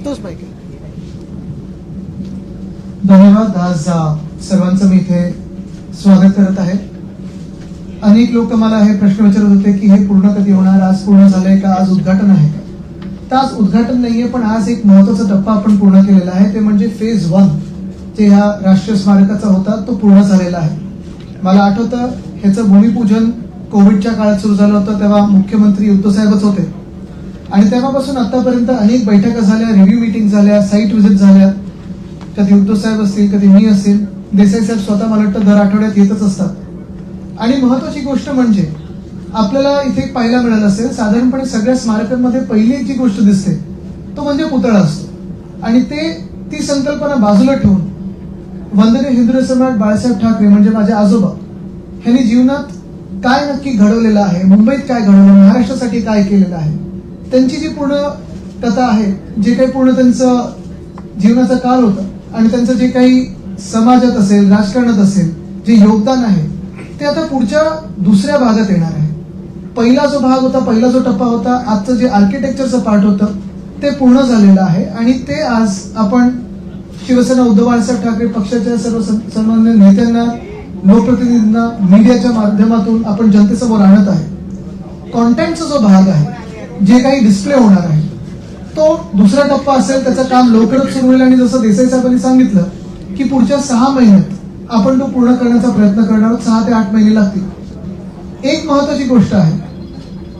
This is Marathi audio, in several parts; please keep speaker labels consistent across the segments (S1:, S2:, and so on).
S1: तोच माहिती.
S2: धन्यवाद. आज सर्वांचं मी इथे स्वागत करत आहे. अनेक लोक मला हे प्रश्न विचारत होते की हे पूर्ण कधी होणार, आज पूर्ण झालंय का, आज उद्घाटन आहे का. तर आज उद्घाटन नाहीये, पण आज एक महत्वाचा टप्पा आपण पूर्ण केलेला आहे. ते म्हणजे फेज 1 जे ह्या राष्ट्रीय स्मारकाचा होता तो पूर्ण झालेला आहे. मला आठवतं ह्याचं भूमिपूजन कोविडच्या काळात सुरू झालं होतं, तेव्हा मुख्यमंत्री उद्धव साहेबच होते. आणि तेव्हापासून आतापर्यंत अनेक बैठका झाल्या, रिव्ह्यू मीटिंग झाल्या, साईट व्हिजिट झाल्या. कधी उद्धव साहेब असतील, कधी मी असेल, देसाई साहेब स्वतः मला वाटतं दर आठवड्यात येतच असतात. आणि महत्वाची गोष्ट म्हणजे आपल्याला इथे पाहायला मिळालं असेल, साधारणपणे सगळ्या स्मारकांमध्ये पहिली एक जी गोष्ट दिसते तो म्हणजे पुतळा असतो. आणि ती संकल्पना बाजूला ठेवून वंदनीय हिंदू सम्राट बाळासाहेब ठाकरे म्हणजे माझे आजोबा यांनी जीवनात काय नक्की घडवलेलं आहे, मुंबईत काय घडवलं, महाराष्ट्रासाठी काय केलेलं आहे, त्यांची जी पूर्ण कथा आहे, जे काही पूर्ण त्यांचं जीवनाचा काळ होता आणि त्यांचं जे काही समाजात असेल, राजकारणात असेल जे योगदान आहे ते आता पुढच्या दुसऱ्या भागात येणार आहे. पहिला जो भाग होता, पहिला जो टप्पा होता, आजचं जे आर्किटेक्चरचं पार्ट होतं ते पूर्ण झालेलं आहे. आणि ते आज आपण शिवसेना उद्धव बाळासाहेब ठाकरे पक्षाच्या सर्व सन्माननीय नेत्यांना, लोकप्रतिनिधींना, मीडियाच्या माध्यमातून आपण जनतेसमोर आणत आहे. कॉन्टेंटचा जो भाग आहे, जे काही डिस्प्ले होणार आहे, तो दुसरा टप्पा असेल. त्याचं काम लवकरच सुरू होईल. आणि जसं देसाई साहेबांनी सांगितलं की पुढच्या 6 महिन्यात आपण तो पूर्ण करण्याचा प्रयत्न करणार आहोत. 6 ते 8 महिने लागतील. एक महत्वाची गोष्ट आहे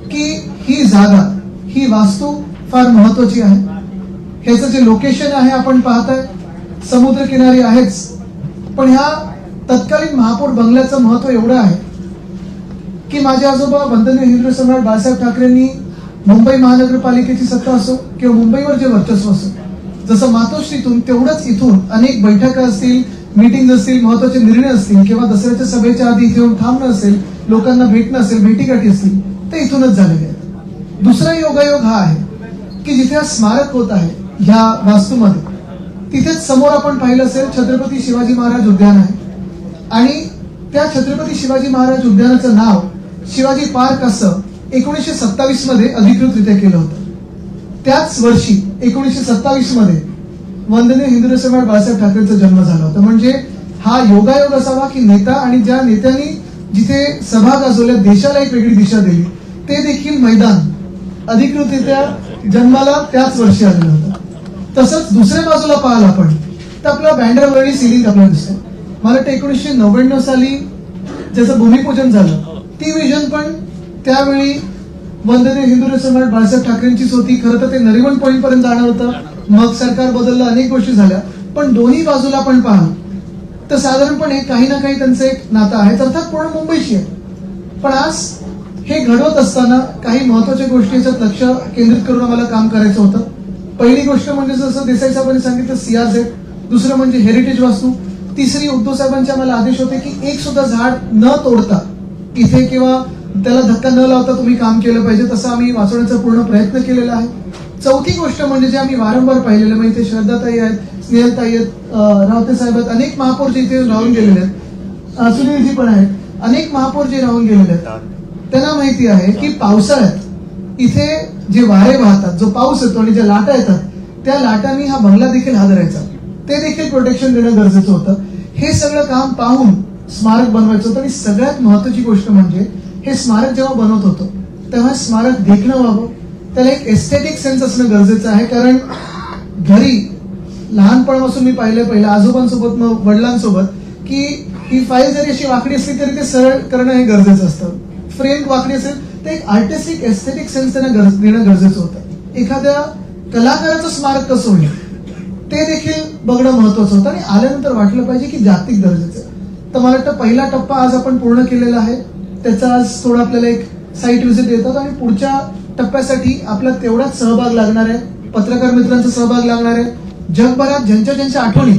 S2: की ही जागा, ही वास्तू फार महत्वाची आहे. ह्याचं जे लोकेशन आहे आपण पाहताय, समुद्रकिनारी आहेच, पण ह्या तत्कालीन महापौर बंगल्याचं महत्व एवढं आहे की माझे आजोबा वंदनीय हिंदू सम्राट बाळासाहेब ठाकरेंनी मुंबई महानगरपालिकेची सत्ता असो किंवा मुंबईवर जे वर्चस्व असो, जसं मातोश्रीतून तेवढंच इथून अनेक बैठका असतील, मीटिंग असतील, महत्वाचे निर्णय असतील किंवा दसऱ्याच्या सभेच्या आधी इथे येऊन थांबणं असेल, लोकांना भेटणं असेल, भेटीगाठी असतील, ते इथूनच झालेले आहेत. दुसरा योगायोग हा आहे की जिथे स्मारक होत आहे ह्या वास्तूमध्ये, तिथेच समोर आपण पाहिलं असेल छत्रपती शिवाजी महाराज उद्यान आहे. आणि त्या छत्रपती शिवाजी महाराज उद्यानाचं नाव शिवाजी पार्क असं 1927 मध्ये अधिकृतरित्या केलं होतं. त्याच वर्षी 1927 मध्ये वंदनीय हिंदू सम्राट बाळासाहेब ठाकरेंचा जन्म झाला होता. म्हणजे हा योगायोग असावा की नेता आणि ज्या नेत्यांनी जिथे सभा गाजवल्या, देशाला एक वेगळी दिशा दिली, ते देखील मैदान अधिकृतरित्या जन्माला त्याच वर्षी आलेलं होतं. तसंच दुसऱ्या बाजूला पाहाल आपण तर आपला बँड्रावरणी सिलिंग आपल्याला दिसतं. मला वाटतं 1999 साली ज्याचं भूमिपूजन झालं, ती विजन पण त्यावेळी वंदनीय हिंदू सम्राट बाळासाहेब ठाकरेंचीच होती. खरं तर ते नरिमन पॉईंट पर्यंत जाणार होतं, मग सरकार बदललं, अनेक गोष्टी झाल्या. पण दोन्ही बाजूला आपण पाहाल तर साधारणपणे काही ना काही त्यांचं एक नातं आहे, अर्थात पूर्ण मुंबईशी आहे. पण आज हे घडवत असताना काही महत्वाच्या गोष्टी याच्यात लक्ष केंद्रित करून आम्हाला काम करायचं होतं. पहिली गोष्ट म्हणजे जसं देसाई साहेबांनी सांगितलं CRZ, दुसरं म्हणजे हेरिटेज वास्तू, तिसरी उद्धव साहेबांचे आम्हाला आदेश होते की एक सुद्धा झाड न तोडता इथे किंवा त्याला धक्का न लावता तुम्ही काम केलं पाहिजे. तसं आम्ही वाचवण्याचा पूर्ण प्रयत्न केलेला आहे. चौथी गोष्ट म्हणजे जे आम्ही वारंवार पाहिलेलं, म्हणजे इथे श्रद्धाताई आहेत, स्नेहलताई आहेत, रावते साहेब आहेत, अनेक महापौर जे इथे राहून गेलेले आहेत, सुनीलजी पण आहेत, अनेक महापौर जे राहून गेलेले आहेत, त्यांना माहिती आहे की पावसाळ्यात इथे जे वारे वाहतात, जो पाऊस येतो आणि ज्या लाटा येतात, त्या लाटांनी हा बंगला देखील हादरायचा. ते देखील प्रोटेक्शन देणं गरजेचं होतं. हे सगळं काम पाहून स्मारक बनवायचं होतं. आणि सगळ्यात महत्वाची गोष्ट म्हणजे हे स्मारक जेव्हा बनवत होतो तेव्हा स्मारक देखणं व्हावं, त्याला एक एस्थेटिक सेन्स असणं गरजेचं आहे. कारण घरी लहानपणापासून मी पहिलं आजोबांसोबत, मग वडिलांसोबत, की ही फाईल जरी अशी वाकडी असली तरी ते सरळ करणं हे गरजेचं असतं. फ्रेम वाकडी असेल तर एक आर्टिस्टिक एस्थेटिक सेन्स त्यांना देणं गरजेचं होतं. एखाद्या कलाकाराचं स्मारक कसं होईल ते देखील बघणं महत्वाचं होतं. आणि आल्यानंतर वाटलं पाहिजे की जागतिक दर्जाचं. तर मला वाटतं पहिला टप्पा आज आपण पूर्ण केलेला आहे. त्याचा आज थोडं आपल्याला एक साईट व्हिजिट येतात आणि पुढच्या टप्प्यासाठी आपला तेवढाच सहभाग लागणार आहे, पत्रकार मित्रांचा सहभाग लागणार आहे. जगभरात ज्यांच्या आठवणी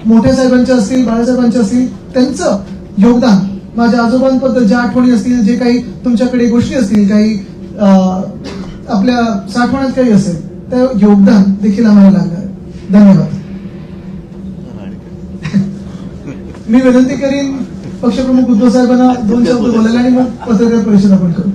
S2: मोठ्या साहेबांच्या असतील, बाळासाहेबांच्या असतील, त्यांचं योगदान, माझ्या आजोबांबद्दल ज्या आठवणी असतील, जे काही तुमच्याकडे गोष्टी असतील, काही आपल्या साठवण्यात काही असेल, तर योगदान देखील आम्हाला लागणार आहे. धन्यवाद. मी विनंती करीन पक्षप्रमुख उद्धव साहेबांना 2 शब्द बोलायला आणि मग पत्रकार परिषद आपण करू.